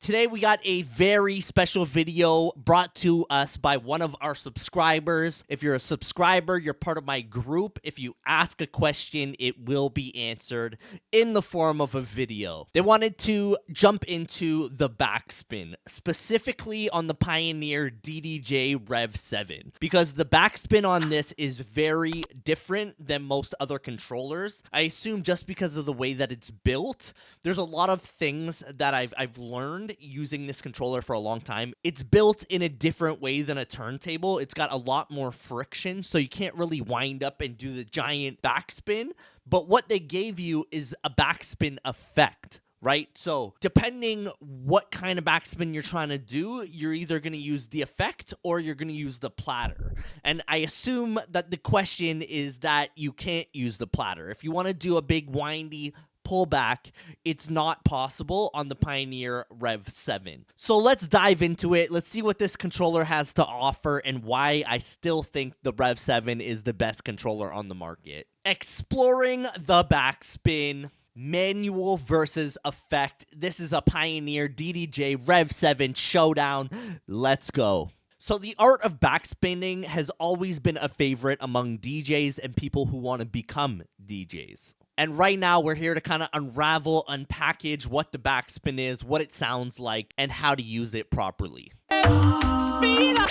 Today we got a very special video brought to us by one of our subscribers. If you're a subscriber, you're part of my group. If you ask a question, it will be answered in the form of a video. They wanted to jump into the backspin, specifically on the Pioneer DDJ REV7, because the backspin on this is very different than most other controllers. I assume just because of the way that it's built. There's a lot of things that I've learned using this controller for a long time. It's built in a different way than a turntable. It's got a lot more friction, so you can't really wind up and do the giant backspin. But what they gave you is a backspin effect, right? So depending what kind of backspin you're trying to do, you're either going to use the effect or you're going to use the platter. And I assume that the question is that you can't use the platter. If you want to do a big windy pullback, it's not possible on the Pioneer REV7. So let's dive into it. Let's see what this controller has to offer and why I still think the REV7 is the best controller on the market. Exploring the backspin. Manual versus effect. This is a Pioneer DDJ REV7 showdown. Let's go. So the art of backspinning has always been a favorite among DJs and people who want to become DJs. And right now we're here to kind of unravel, unpackage what the backspin is, what it sounds like, and how to use it properly. Speed up.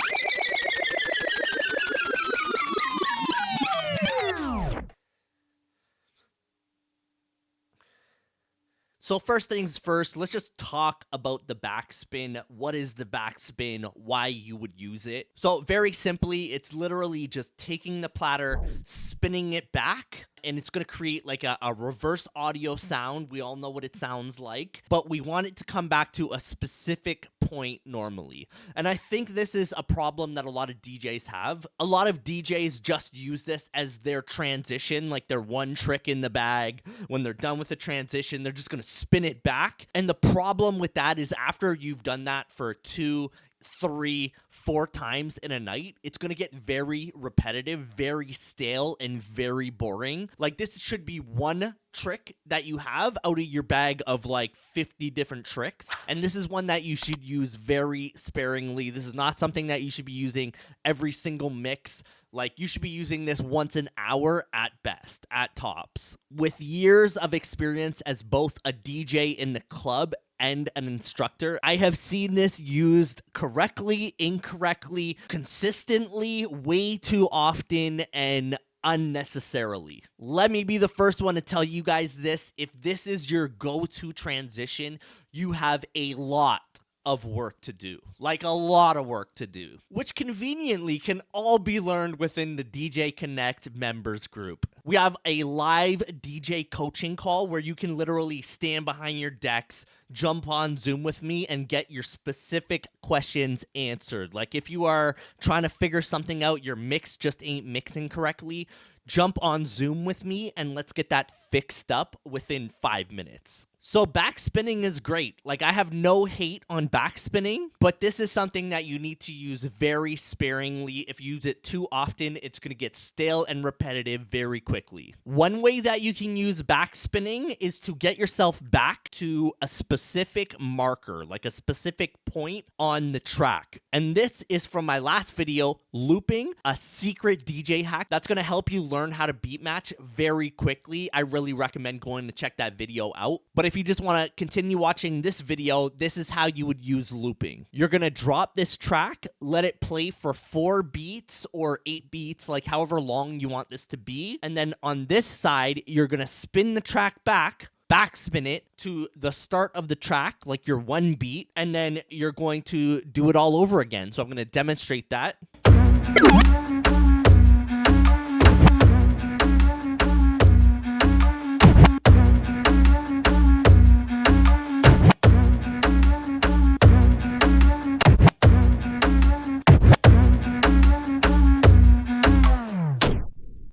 So first things first, let's just talk about the backspin. What is the backspin? Why you would use it? So very simply, it's literally just taking the platter, spinning it back, and it's going to create like a reverse audio sound. We all know what it sounds like, but we want it to come back to a specific point normally. And I think this is a problem that a lot of DJs have. A lot of DJs just use this as their transition, like their one trick in the bag. When they're done with the transition, they're just going to spin it back. And the problem with that is after you've done that for 2, 3, 4 times in a night, it's going to get very repetitive, very stale, and very boring. Like this should be one trick that you have out of your bag of like 50 different tricks. And this is one that you should use very sparingly. This is not something that you should be using every single mix. Like you should be using this once an hour at best, at tops. With years of experience as both a DJ in the club and an instructor, I have seen this used correctly, incorrectly, consistently, way too often, and unnecessarily. Let me be the first one to tell you guys this. If this is your go-to transition, you have a lot of work to do, like a lot of work to do, which conveniently can all be learned within the DJ Connect members group. We have a live DJ coaching call where you can literally stand behind your decks, jump on Zoom with me, and get your specific questions answered. Like if you are trying to figure something out, your mix just ain't mixing correctly, jump on Zoom with me and let's get that fixed up within 5 minutes. So backspinning is great. Like I have no hate on backspinning, but this is something that you need to use very sparingly. If you use it too often, it's going to get stale and repetitive very quickly. One way that you can use backspinning is to get yourself back to a specific marker, like a specific point on the track. And this is from my last video, looping, a secret DJ hack that's going to help you learn how to beat match very quickly. I really recommend going to check that video out. But if you just want to continue watching this video, this is how you would use looping. You're going to drop this track, let it play for 4 beats or 8 beats, like however long you want this to be. And then on this side, you're going to spin the track back, backspin it to the start of the track, like your 1 beat, and then you're going to do it all over again. So I'm going to demonstrate that.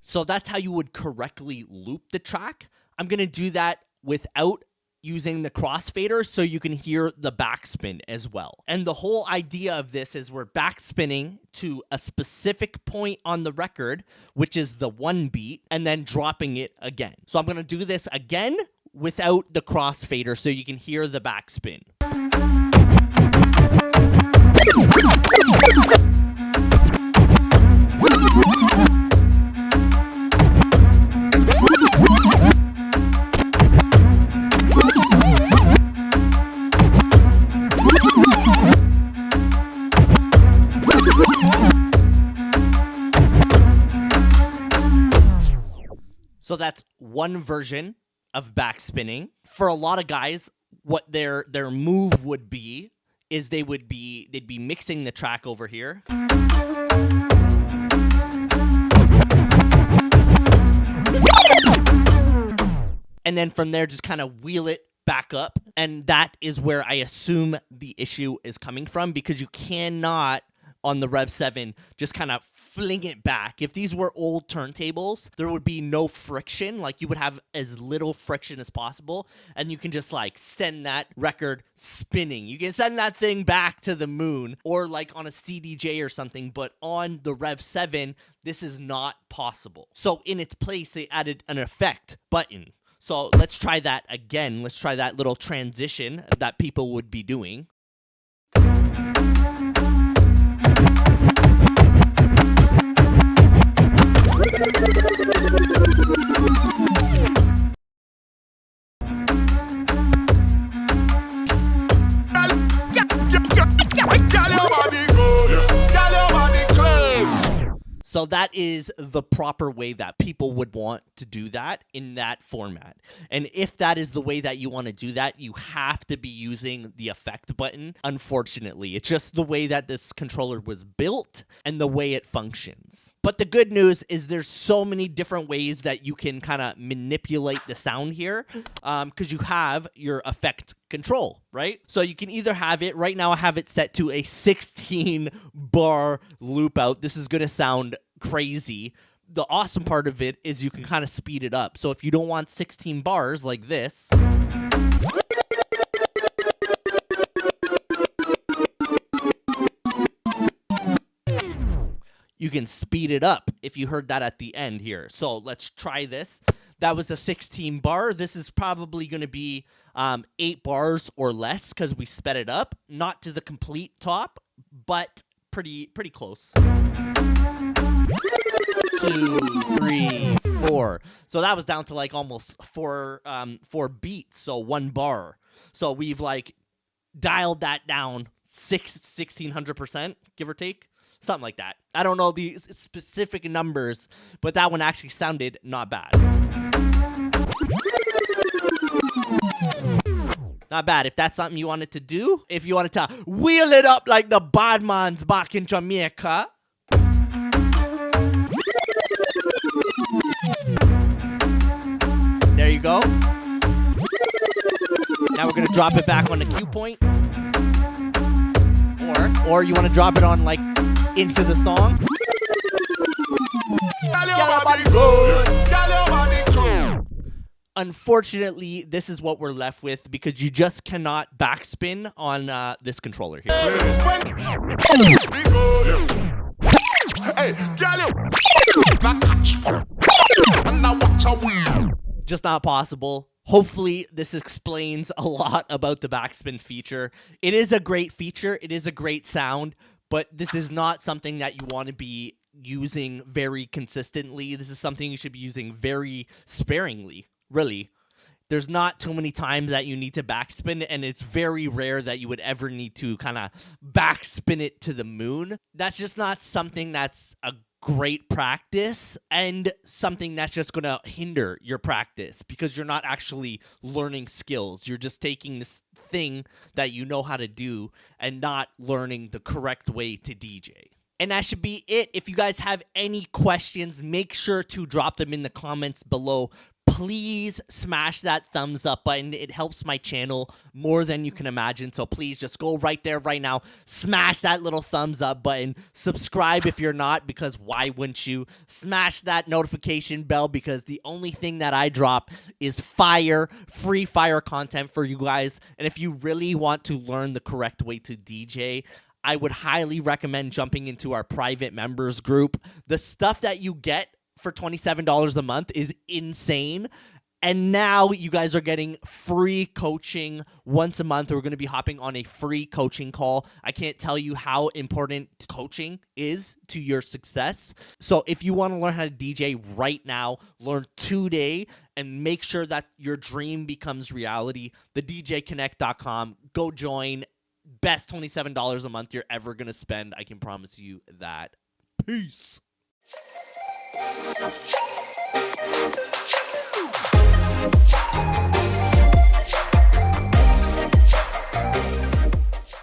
So that's how you would correctly loop the track. I'm going to do that without using the crossfader so you can hear the backspin as well. And the whole idea of this is we're backspinning to a specific point on the record, which is the 1 beat, and then dropping it again. So I'm going to do this again without the crossfader so you can hear the backspin. So that's one version of backspinning. For a lot of guys, what their move would be is they'd be mixing the track over here. And then from there, just kind of wheel it back up. And that is where I assume the issue is coming from, because you cannot, on the REV7, just kind of fling it back. If these were old turntables, there would be no friction. Like, you would have as little friction as possible, and you can just like send that record spinning. You can send that thing back to the moon, or like on a CDJ or something. But on the REV7, this is not possible. So in its place, they added an effect button. So let's try that again. Let's try that little transition that people would be doing. So that is the proper way that people would want to do that in that format. And if that is the way that you want to do that, you have to be using the effect button. Unfortunately, it's just the way that this controller was built and the way it functions. But the good news is there's so many different ways that you can kind of manipulate the sound here, because you have your effect control, right? So you can either have it, right now I have it set to a 16 bar loop out. This is going to sound crazy. The awesome part of it is you can kind of speed it up. So if you don't want 16 bars like this, you can speed it up if you heard that at the end here. So let's try this. That was a 16 bar. This is probably going to be 8 bars or less because we sped it up. Not to the complete top, but pretty close. 2, 3, 4. So that was down to like almost 4 beats, so 1 bar. So we've like dialed that down 1600%, give or take. Something like that. I don't know the specific numbers, but that one actually sounded not bad. Not bad. If that's something you wanted to do, if you wanted to wheel it up like the bad mans back in Jamaica. There you go. Now we're going to drop it back on the cue point. Or you want to drop it on like into the song. Unfortunately, this is what we're left with because you just cannot backspin on this controller here. Just not possible. Hopefully, this explains a lot about the backspin feature. It is a great feature. It is a great sound, but this is not something that you want to be using very consistently. This is something you should be using very sparingly, really. There's not too many times that you need to backspin, and it's very rare that you would ever need to kind of backspin it to the moon. That's just not something that's a great practice and something that's just going to hinder your practice because you're not actually learning skills. You're just taking this thing that you know how to do and not learning the correct way to DJ. And that should be it. If you guys have any questions, make sure to drop them in the comments below. Please smash that thumbs up button. It helps my channel more than you can imagine. So please just go right there right now. Smash that little thumbs up button. Subscribe if you're not, because why wouldn't you? Smash that notification bell because the only thing that I drop is free fire content for you guys. And if you really want to learn the correct way to DJ, I would highly recommend jumping into our private members group. The stuff that you get for $27 a month is insane. And now you guys are getting free coaching once a month. We're going to be hopping on a free coaching call. I can't tell you how important coaching is to your success. So if you want to learn how to DJ right now, learn today and make sure that your dream becomes reality, thedjconnect.com. Go join. Best $27 a month you're ever going to spend. I can promise you that. Peace.